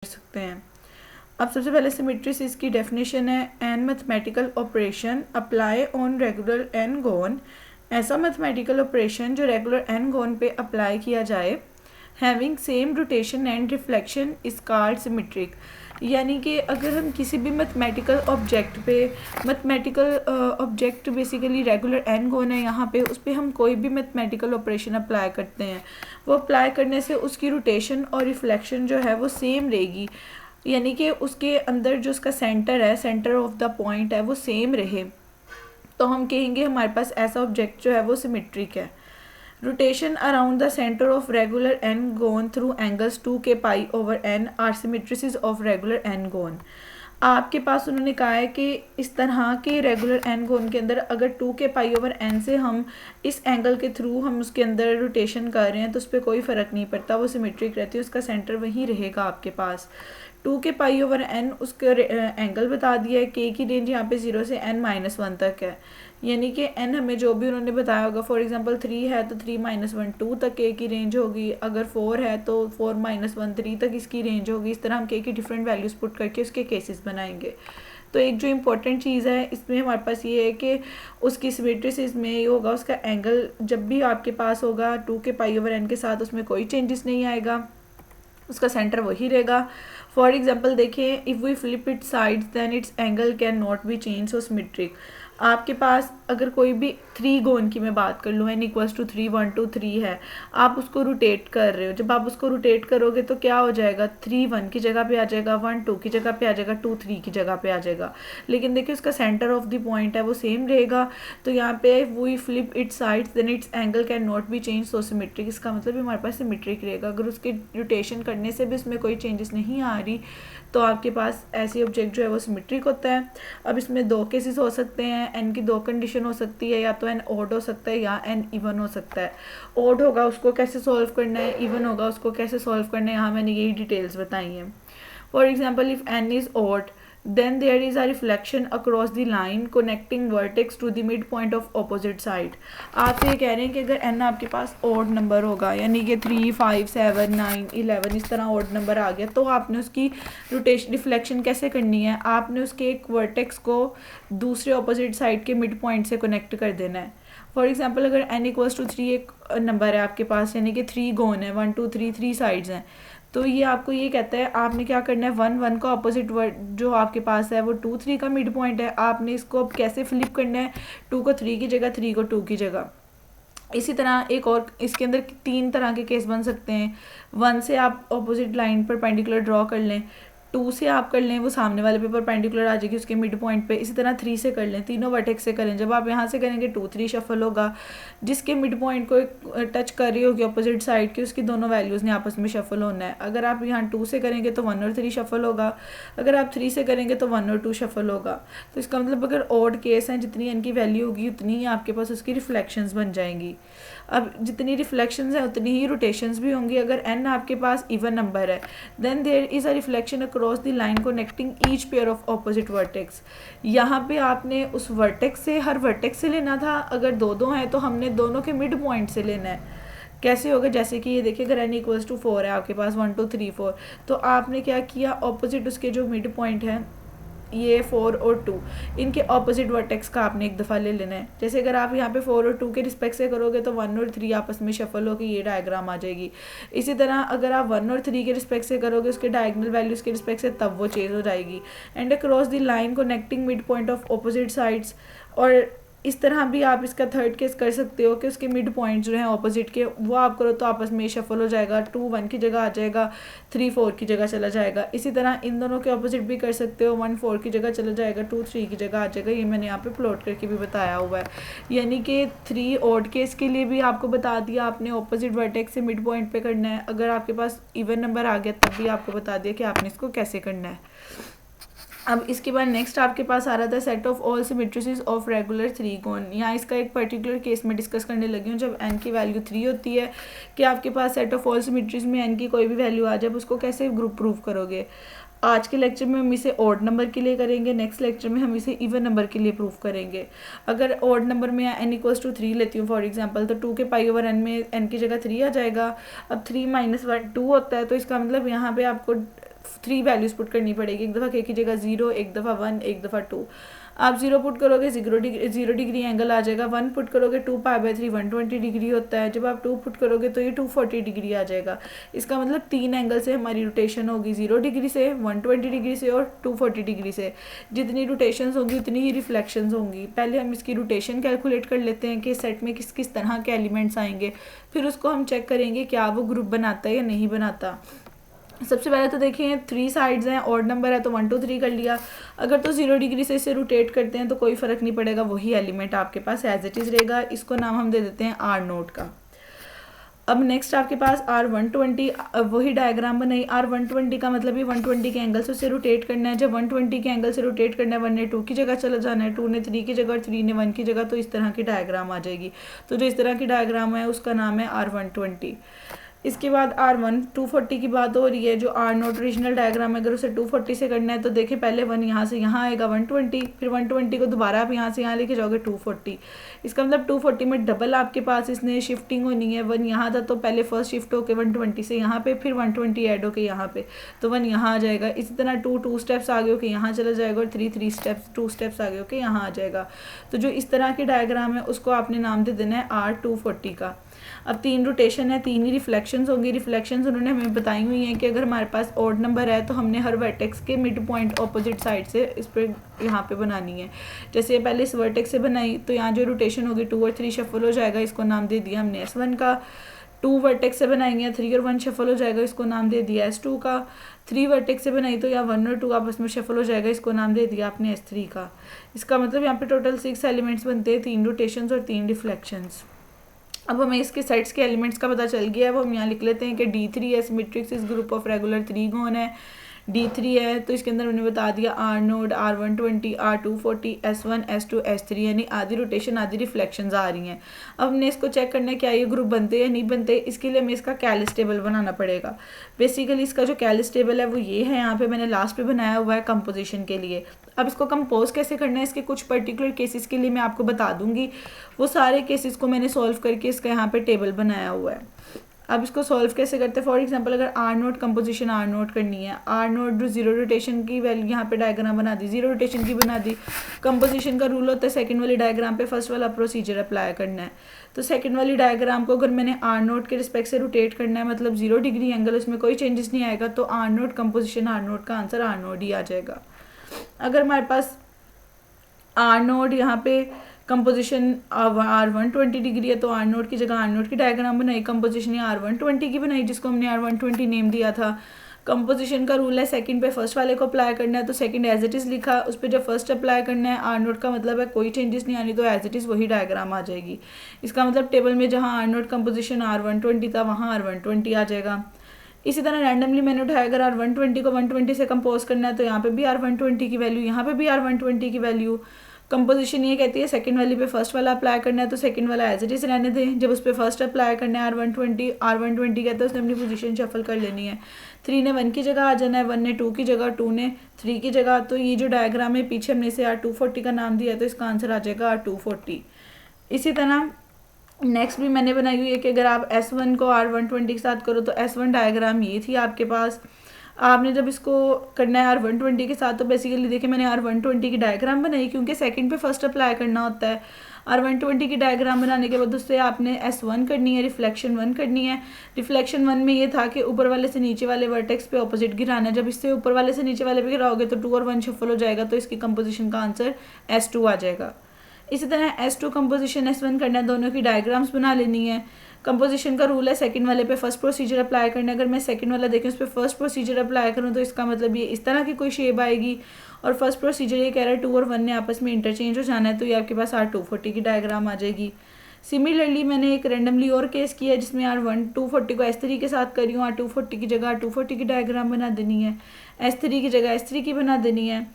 सकते हैं। अब सबसे पहले सिमेट्रिस की डेफिनेशन है an mathematical operation apply on regular n gon. ऐसा मैथमेटिकल ऑपरेशन जो रेगुलर एन गोन पे अप्लाई किया जाए having same rotation and reflection is called symmetric. यानी कि अगर हम किसी भी मैथमेटिकल ऑब्जेक्ट पे mathematical object basically regular n gon है यहाँ पे, उस पर हम कोई भी मैथमेटिकल ऑपरेशन अप्लाई करते हैं, वो अप्लाई करने से उसकी रोटेशन और रिफ्लेक्शन जो है वो सेम रहेगी। यानी कि उसके अंदर जो उसका सेंटर है, सेंटर ऑफ द पॉइंट है, वो सेम रहे, तो हम कहेंगे हमारे पास ऐसा ऑब्जेक्ट जो है वो सिमेट्रिक है। Rotation around the centre of regular n gon through angles 2k pi over n are symmetries of regular n gon. आपके पास उन्होंने कहा है कि इस तरह के रेगुलर एन गोन के अंदर अगर 2k पाई ओवर एन से हम इस एंगल के थ्रू हम उसके अंदर रोटेशन कर रहे हैं तो उस पर कोई फ़र्क नहीं पड़ता, वो सिमेट्रिक रहती है, उसका सेंटर वहीं रहेगा आपके पास। 2k पाई ओवर एन उसका एंगल बता दिया है, के की रेंज यहाँ पे 0 से n-1 तक है। यानी कि n हमें जो भी उन्होंने बताया होगा, फॉर एग्जांपल 3 है तो 3-1 2 तक के की रेंज होगी, अगर 4 है तो 4-1 3 तक इसकी रेंज होगी। इस तरह हम के की डिफरेंट वैल्यूज़ पुट करके उसके केसेस बनाएंगे। तो एक जो इम्पोर्टेंट चीज़ है इसमें हमारे पास ये है कि उसकी सिमेट्रिसिस में ये होगा, उसका एंगल जब भी आपके पास होगा 2k पाई ओवर एन के साथ उसमें कोई चेंजेस नहीं आएगा, उसका सेंटर वही रहेगा। फॉर एग्जाम्पल देखें, if we flip it sides then its angle can not be change, so symmetric. आपके पास अगर कोई भी 3 गोन की मैं बात कर लूँ, n = 3 1 2 3 है, आप उसको रोटेट कर रहे हो, जब आप उसको रोटेट करोगे तो क्या हो जाएगा, 3 1 की जगह पे आ जाएगा, 1 2 की जगह पे आ जाएगा, 2 3 की जगह पे आ जाएगा। लेकिन देखिए उसका सेंटर ऑफ द पॉइंट है वो सेम रहेगा। तो यहाँ पे we flip it sides then its angle can not be change, so symmetric. इसका मतलब हमारे पास सिमेट्रिक रहेगा। अगर उसके रोटेशन करने से भी उसमें कोई चेंजेस नहीं आ रही तो आपके पास ऐसी ऑब्जेक्ट जो है वो सिमेट्रिक होता है। अब इसमें 2 केसेस हो सकते हैं, एन की 2 कंडीशन हो सकती है, या तो एन ऑड हो सकता है या एन इवन हो सकता है। ऑड होगा उसको कैसे सॉल्व करना है, इवन होगा उसको कैसे सॉल्व करना है, यहाँ मैंने यही डिटेल्स बताई हैं। For example if n is odd then there is a reflection across the line connecting vertex to the midpoint of opposite side। आप ये कह रहे हैं कि अगर n आपके पास odd नंबर होगा, यानी कि 3 5 7 9 11 इस तरह odd नंबर आ गया, तो आपने उसकी रोटेशन रिफ्लेक्शन कैसे करनी है, आपने उसके एक वर्टेक्स को दूसरे ऑपोजिट साइड के मिड पॉइंट से कनेक्ट कर देना है। फॉर एग्जाम्पल अगर n = 3 एक नंबर है आपके पास, यानी कि 3 गोन है, 1 2 3 3 साइड्स हैं, तो ये आपको ये कहता है आपने क्या करना है, 1 1 का ऑपोजिट वर्ड जो आपके पास है वो 2 3 का मिड पॉइंट है, आपने इसको अब कैसे फ्लिप करना है, 2 को 3 की जगह, 3 को 2 की जगह। इसी तरह एक और इसके अंदर 3 तरह के केस बन सकते हैं। 1 से आप ऑपोजिट लाइन पर परपेंडिकुलर ड्रॉ कर लें, 2 से आप कर लें वो सामने वाले पे परपेंडिकुलर आ जाएगी उसके मिड पॉइंट पे, इसी तरह 3 से कर लें, तीनों वर्टेक्स से करें। जब आप यहाँ से करेंगे 2 3 शफल होगा, जिसके मिड पॉइंट को टच कर रही होगी अपोजिट साइड की, उसकी दोनों वैल्यूज़ ने आपस में शफल होना है। अगर आप यहाँ 2 से करेंगे तो 1 और 3 शफल होगा, अगर आप 3 से करेंगे तो 1 और 2 शफल होगा। तो इसका मतलब अगर ऑड केस हैं, जितनी इनकी वैल्यू होगी उतनी ही आपके पास उसकी रिफ्लेक्शंस बन जाएंगी। अब जितनी रिफ्लेक्शंस हैं उतनी ही रोटेशंस भी होंगी। अगर n आपके पास इवन नंबर है then there is a reflection across the line connecting each pair of opposite vertex. यहाँ पे आपने उस वर्टेक्स से, हर वर्टेक्स से लेना था, अगर 2 2 हैं तो हमने दोनों के मिड पॉइंट से लेना है। कैसे होगा, जैसे कि ये देखिए अगर n = 4 है आपके पास, 1 2 3 4, तो आपने क्या किया, ऑपोजिट उसके जो मिड पॉइंट हैं ये 4 और 2, इनके ऑपोजिट वर्टेक्स का आपने एक दफ़ा ले लेना है। जैसे अगर आप यहाँ पे 4 और 2 के रिस्पेक्ट से करोगे तो 1 और 3 आपस में शफल होकर ये डायग्राम आ जाएगी। इसी तरह अगर आप 1 और 3 के रिस्पेक्ट से करोगे उसके डायगोनल वैल्यूज़ के रिस्पेक्ट से, तब वो चेंज हो जाएगी। And across the line connecting mid point of opposite sides, और इस तरह भी आप इसका थर्ड केस कर सकते हो कि उसके मिड पॉइंट जो हैं ऑपोजिट के, वो आप करो तो आपस में शफल हो जाएगा, 2 1 की जगह आ जाएगा, 3 4 की जगह चला जाएगा। इसी तरह इन दोनों के ऑपोजिट भी कर सकते हो, 1 4 की जगह चला जाएगा, 2 3 की जगह आ जाएगा। ये मैंने यहाँ पे प्लॉट करके भी बताया हुआ है। यानी कि 3 ऑड केस के लिए भी आपको बता दिया, आपने ऑपोजिट वर्टेक्स से मिड पॉइंट पे करना है। अगर आपके पास इवन नंबर आ गया तब भी आपको बता दिया कि आपने इसको कैसे करना है। अब इसके बाद नेक्स्ट आपके पास आ रहा था set of all symmetries of regular 3 gon. यहाँ इसका एक पर्टिकुलर केस में डिस्कस करने लगी हूँ। जब n की वैल्यू 3 होती है कि आपके पास सेट ऑफ ऑल सिमेट्रीज में n की कोई भी वैल्यू आ जाए, उसको कैसे ग्रुप प्रूव करोगे। आज के लेक्चर में हम इसे ऑड नंबर के लिए करेंगे, नेक्स्ट लेक्चर में हम इसे इवन नंबर के लिए प्रूव करेंगे। अगर ऑड नंबर में n = 3 लेती हूँ फॉर एग्जांपल, तो 2 के पाई ओवर n में n की जगह 3 आ जाएगा। अब 3 - 1 2 होता है, तो इसका मतलब यहाँ पे आपको 3 वैल्यूज़ पुट करनी पड़ेगी। एक दफ़ा के की जगह 0, एक दफ़ा 1, एक दफ़ा 2। आप 0 पुट करोगे 0 डिग्री एंगल आ जाएगा। 1 पुट करोगे 2π/3 120 डिग्री होता है। जब आप 2 पुट करोगे तो ये 240 डिग्री आ जाएगा। इसका मतलब 3 एंगल से हमारी रोटेशन होगी, 0 डिग्री से, 120 डिग्री से और 240 डिग्री से। जितनी रोटेशंस होंगी उतनी ही रिफ्लेक्शंस होंगी। पहले हम इसकी रोटेशन कैलकुलेट कर लेते हैं कि सेट में किस किस तरह के एलिमेंट्स आएंगे, फिर उसको हम चेक करेंगे क्या वो ग्रुप बनाता है या नहीं बनाता। सबसे पहले तो देखिए 3 साइड्स हैं, ऑड नंबर है तो 1 2 3 कर लिया। अगर तो 0 डिग्री से इसे रोटेट करते हैं तो कोई फ़र्क नहीं पड़ेगा, वही एलिमेंट आपके पास एज इट इज़ रहेगा। इसको नाम हम दे देते हैं R0 का। अब नेक्स्ट आपके पास R120, वही डायग्राम बनाई। R120 का मतलब ही 120 के एंगल से उसे रोटेट करना है। जब 120 के एंगल से रोटेट करना है, 1 ने 2 की जगह चला जाना है, 2 ने 3 की जगह और 3 ने 1 की जगह, तो इस तरह की डायग्राम आ जाएगी। तो जो इस तरह की डायग्राम है उसका नाम है R120। इसके बाद R1 240 की बात हो रही है। जो R0 ओरिजिनल डायग्राम है, अगर उसे 240 से करना है तो देखिए पहले 1 यहाँ से यहाँ आएगा 120, फिर 120 को दोबारा आप यहाँ से यहाँ लेके जाओगे 240। इसका मतलब 240 में डबल आपके पास इसने शिफ्टिंग होनी है। 1 यहाँ था तो पहले फर्स्ट शिफ्ट होके 120 से यहाँ पे, फिर 120 ऐड होके यहाँ पे, तो 1 यहाँ आ जाएगा। इसी तरह 2 स्टेप्स आगे होके यहाँ चला जाएगा और 3 स्टेप्स 2 स्टेप्स आगे होके यहाँ आ जाएगा। तो जो इस तरह की डायग्राम है उसको आपने नाम दे देना है R240 का। अब 3 रोटेशन है, 3 ही रिफ्लेक्शंस होंगी। रिफ्लेक्शंस उन्होंने हमें बताई हुई हैं कि अगर हमारे पास ऑड नंबर है तो हमने हर वर्टेक्स के मिड पॉइंट ऑपोजिट साइड से इस पर यहाँ पे बनानी है। जैसे पहले इस वर्टेक्स से बनाई तो यहाँ जो रोटेशन होगी 2 और 3 शफल हो जाएगा, इसको नाम दे दिया हमने S1 का। 2 वर्टेक्स से बनाएंगे 3 और 1 शफल हो जाएगा, इसको नाम दे दिया S2 का। 3 वर्टेक्स से बनाई तो यहाँ 1 और 2 आपस में शफल हो जाएगा, इसको नाम दे दिया आपने S3 का। इसका मतलब यहाँ पे टोटल 6 एलिमेंट्स बनते हैं, 3 रोटेशंस और 3 रिफ्लेक्शंस। अब हमें इसके सेट्स के एलिमेंट्स का पता चल गया है, वो हम यहाँ लिख लेते हैं कि D3 है, सिमेट्रिक इस ग्रुप ऑफ रेगुलर 3 गोन है। D3 है तो इसके अंदर उन्होंने बता दिया R0, R120, R240, S1, S2, S3, यानी आधी रोटेशन आधी रिफ्लेक्शंस आ रही हैं। अब हमने इसको चेक करना है क्या ये ग्रुप बनते हैं या नहीं बनते। इसके लिए हमें इसका कैलिस टेबल बनाना पड़ेगा। बेसिकली इसका जो कैलिस टेबल है वो ये है, यहाँ पे मैंने लास्ट पे बनाया हुआ है कंपोजिशन के लिए। अब इसको कंपोज कैसे करना है, इसके कुछ पर्टिकुलर केसेस के लिए मैं आपको बता दूंगी। वो सारे केसेस को मैंने सॉल्व करके इसका यहाँ पे टेबल बनाया हुआ है। अब इसको सॉल्व कैसे करते हैं, फॉर एग्जांपल अगर R0 कंपोजिशन R0 करनी है, R0 0 रोटेशन की वैल्यू यहाँ पे डायग्राम बना दी, 0 रोटेशन की बना दी। कंपोजिशन का रूल होता है सेकंड वाली डायग्राम पे फर्स्ट वाला प्रोसीजर अप्लाई करना है। तो सेकंड वाली डायग्राम को अगर मैंने R0 के रिस्पेक्ट से रोटेट करना है, मतलब 0 डिग्री एंगल, उसमें कोई चेंजेस नहीं आएगा, तो R0 कंपोजिशन R0 का आंसर R0 ही आ जाएगा। अगर हमारे पास R0 यहाँ पे कंपोजिशन R120 डिग्री है तो R0 की जगह R0 की डायग्राम बनाई, कंपोजिशन ये R120 की बनाई जिसको हमने R120 नेम दिया था। कंपोजिशन का रूल है सेकंड पे फर्स्ट वाले को अप्लाई करना है, तो सेकंड एज इट इज़ लिखा, उस पर जब फर्स्ट अप्लाई करना है R0 का मतलब है कोई चेंजेस नहीं आनी, तो एज इट इज़ वही डायग्राम आ जाएगी। इसका मतलब टेबल में जहाँ R0 कंपोजिशन R120 था वहाँ R120 आ जाएगा। इसी तरह रैंडमली मैंने उठाया, अगर R120 को 120 से कंपोज करना है तो यहाँ पे भी R120 की वैल्यू, यहाँ पे भी R120 की वैल्यू। कंपोजिशन ये कहती है सेकंड वाली पे फर्स्ट वाला अप्लाई करना है तो सेकंड वाला एज इट इज रहने दें, जब उस पर फर्स्ट अप्लाई करना है R120 कहते हैं उसने अपनी पोजीशन शफल कर लेनी है। 3 ने 1 की जगह आ जाना है, 1 ने 2 की जगह, 2 ने 3 की जगह। तो ये जो डायग्राम है पीछे हमने इसे R240 का नाम दिया तो इसका आंसर आ जाएगा R240। इसी तरह नेक्स्ट भी मैंने बनाई हुई है कि अगर आप S1 को R120 के साथ करो तो S1 डायग्राम ये थी आपके पास। आपने जब इसको करना है R120 के साथ तो बेसिकली देखिए मैंने R120 की डायग्राम बनाई क्योंकि सेकंड पे फर्स्ट अप्लाई करना होता है। R120 की डायग्राम बनाने के बाद उससे आपने S1 करनी है, रिफ्लेक्शन 1 करनी है। रिफ्लेक्शन 1 में ये था कि ऊपर वाले से नीचे वाले वर्टेक्स पे ऑपोजिट गिराना है। जब इससे ऊपर वाले से नीचे वाले पे गिराओगे तो 2 और 1 शफल हो जाएगा, तो इसकी कंपोजिशन का आंसर S2 आ जाएगा। इसी तरह S2 कंपोजिशन S1 करना है, दोनों की डायग्राम्स बना लेनी है। कंपोजिशन का रूल है सेकंड वाले पे फर्स्ट प्रोसीजर अप्लाई करना है। अगर मैं सेकंड वाला देखें उस पर फर्स्ट प्रोसीजर अप्लाई करूँ तो इसका मतलब ये इस तरह की कोई शेप आएगी, और फर्स्ट प्रोसीजर ये कह रहा है 2 और 1 ने आपस में इंटरचेंज हो जाना है, तो ये आपके पास R240 की डायग्राम आ जाएगी। सिमिलरली मैंने एक रेंडमली और केस किया है जिसमें R240 को S3 के साथ करी हूँ। R240 की जगह R240 की डायग्राम बना देनी है, S3 की जगह S3 की बना देनी है।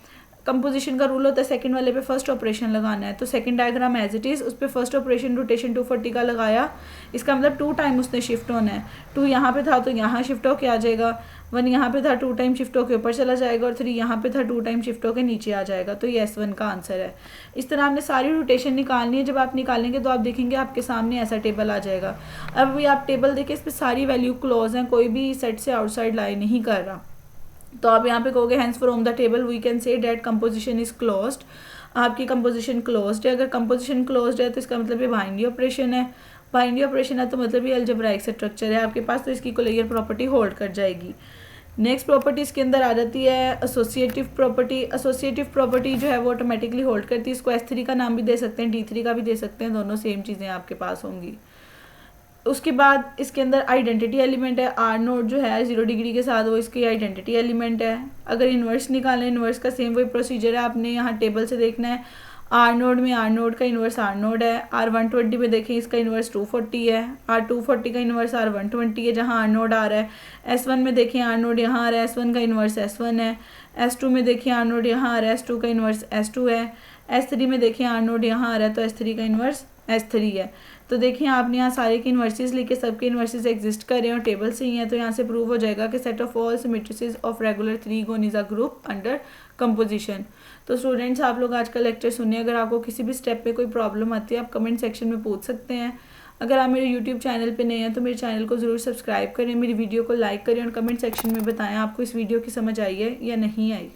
कंपोजिशन का रूल होता है सेकंड वाले पे फर्स्ट ऑपरेशन लगाना है, तो second diagram as it is, उस पर फर्स्ट ऑपरेशन रोटेशन 240 का लगाया। इसका मतलब 2 टाइम उसने शिफ्ट होना है। 2 यहाँ पे था तो यहाँ शिफ्ट होके आ जाएगा, 1 यहाँ पे था 2 टाइम शिफ्ट होके ऊपर चला जाएगा, और 3 यहाँ पे था 2 टाइम शिफ्ट होके नीचे आ जाएगा, तो ये S1 का आंसर है। इस तरह आपने सारी रोटेशन निकालनी है। जब आप निकालेंगे तो आप देखेंगे आपके सामने ऐसा टेबल आ जाएगा। अब भी आप टेबल देखें, इस पर सारी वैल्यू क्लोज हैं, कोई भी सेट से आउटसाइड लाई नहीं कर रहा। तो आप यहाँ पे कहोगे hence from the table we can say that composition is closed. आपकी कंपोजिशन क्लोज्ड है। अगर कंपोजिशन क्लोज्ड है तो इसका मतलब ये बाइनरी ऑपरेशन है। बाइनरी ऑपरेशन है तो मतलब ये अलजेब्राइक स्ट्रक्चर है आपके पास, तो इसकी कोलेयर प्रॉपर्टी होल्ड कर जाएगी। नेक्स्ट प्रॉपर्टी इसके अंदर आ जाती है एसोसिएटिव प्रॉपर्टी। एसोसिएटिव प्रॉपर्टी जो है वो ऑटोमेटिकली होल्ड करती है। इसको S3 का नाम भी दे सकते हैं, D3 का भी दे सकते हैं, दोनों सेम चीज़ें आपके पास होंगी। उसके बाद इसके अंदर आइडेंटिटी एलिमेंट है। आर नोड जो है 0 डिग्री के साथ वो इसकी आइडेंटिटी एलिमेंट है। अगर इन्वर्स निकालें, इन्वर्स का सेम वही प्रोसीजर है, आपने यहाँ टेबल से देखना है। आर नोड में आर नोड का इन्वर्स आर नोड है। R120 में देखें इसका इन्वर्स 240 है। R240 का इन्वर्स R120 है जहाँ आर नोड आ रहा है। S1 में देखें आर नोड यहाँ आ रहा है, S1 का इन्वर्स S1 है। S2 में देखें आर नोड यहाँ आ रहा है, S2 का इन्वर्स S2 है। S3 में देखें आर नोड यहाँ आ रहा है तो S3 का इन्वर्स S3 है। तो देखिए आपने यहाँ सारे के इन्वर्सेस लिखे, सबके इन्वर्सेस एग्जिस्ट कर रहे हैं और टेबल से ही हैं, तो यहाँ से प्रूव हो जाएगा कि set of all symmetries of regular 3 gon is a group under composition. तो स्टूडेंट्स आप लोग आज का लेक्चर सुनिए। अगर आपको किसी भी स्टेप पे कोई प्रॉब्लम आती है आप कमेंट सेक्शन में पूछ सकते हैं। अगर आप मेरे यूट्यूब चैनल पे नए हैं तो मेरे चैनल को ज़रूर सब्सक्राइब करें, मेरी वीडियो को लाइक करें और कमेंट सेक्शन में बताएं आपको इस वीडियो की समझ आई है या नहीं आई।